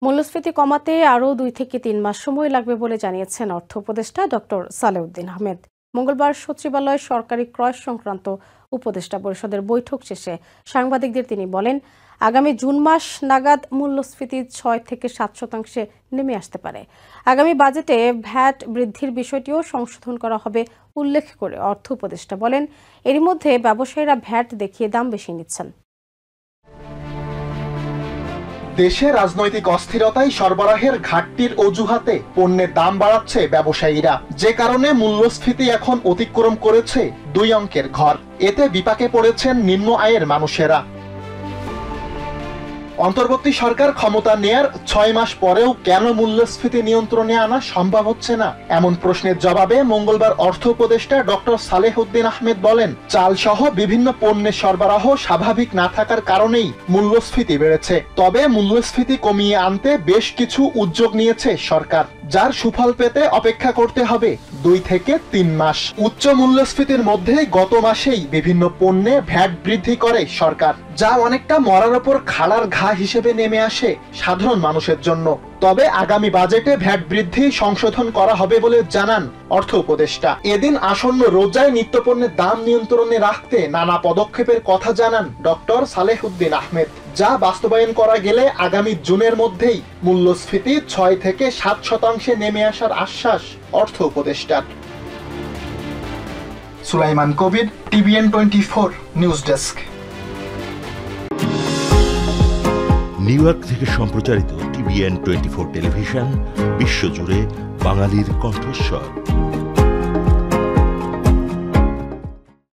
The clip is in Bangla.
মূল্যস্ফীতি কমাতে আরও 2 থেকে 3 মাস সময় লাগবে বলে জানিয়েছেন অর্থ উপদেষ্টা ডক্টর সালেউদ্দিন আহমেদ। মঙ্গলবার সচিবালয়ে সরকারি ক্রয় সংক্রান্ত উপদেষ্টা পরিষদের বৈঠক শেষে সাংবাদিকদের তিনি বলেন, আগামী জুন মাস নাগাদ মূল্যস্ফীতি 6 থেকে 7% নেমে আসতে পারে। আগামী বাজেটে ভ্যাট বৃদ্ধির বিষয়টিও সংশোধন করা হবে উল্লেখ করে অর্থ উপদেষ্টা বলেন, এরই মধ্যে ব্যবসায়ীরা ভ্যাট দেখিয়ে দাম বেশি নিচ্ছেন। দেশে রাজনৈতিক অস্থিরতায় সরবরাহের ঘাটতির অজুহাতে পণ্যের দাম বাড়াচ্ছে ব্যবসায়ীরা, যে কারণে মূল্যস্ফীতি এখন অতিক্রম করেছে 2 অঙ্কের ঘর। এতে বিপাকে পড়েছেন নিম্ন আয়ের মানুষেরা। অন্তর্বর্তী সরকার ক্ষমতা নেয়ার 6 মাস পরেও কেন মূল্যস্ফীতি নিয়ন্ত্রণে আনা সম্ভব হচ্ছে না, এমন প্রশ্নের জবাবে মঙ্গলবার অর্থ উপদেষ্টা ডক্টর সালেহুদ্দিন আহমেদ বলেন, চাল সহ বিভিন্ন পণ্যের সরবরাহ স্বাভাবিক না থাকার কারণেই মূল্যস্ফীতি বেড়েছে। তবে মূল্যস্ফীতি কমিয়ে আনতে বেশ কিছু উদ্যোগ নিয়েছে সরকার, যার সুফল পেতে অপেক্ষা করতে হবে 2 থেকে 3 মাস। উচ্চ মূল্যস্ফীতির মধ্যে গত মাসেই বিভিন্ন পণ্যে ভ্যাট বৃদ্ধি করে সরকার, যা অনেকটা মরার ওপর খাড়ার ঘা হিসেবে নেমে আসে সাধারণ মানুষের জন্য। তবে আগামী বাজেটে ভ্যাট বৃদ্ধি সংশোধন করা হবে বলে জানান অর্থ উপদেষ্টা। এদিন আসন্ন রোজায় নিত্যপণ্যের দাম নিয়ন্ত্রণে রাখতে নানা পদক্ষেপের কথা জানান ডক্টর সালেহুদ্দিন আহমেদ, যা বাস্তবায়ন করা গেলে আগামী জুনের মধ্যেই মূল্যস্ফীতি 6 থেকে 7% নেমে আসার আশ্বাস অর্থ উপদেষ্টার। সুলাইমান কবির, TVN 24 news desk. New York থেকে সম্প্রচারিত TVN 24 টেলিভিশন বিশ্বজুড়ে বাঙালির কণ্ঠস্বর।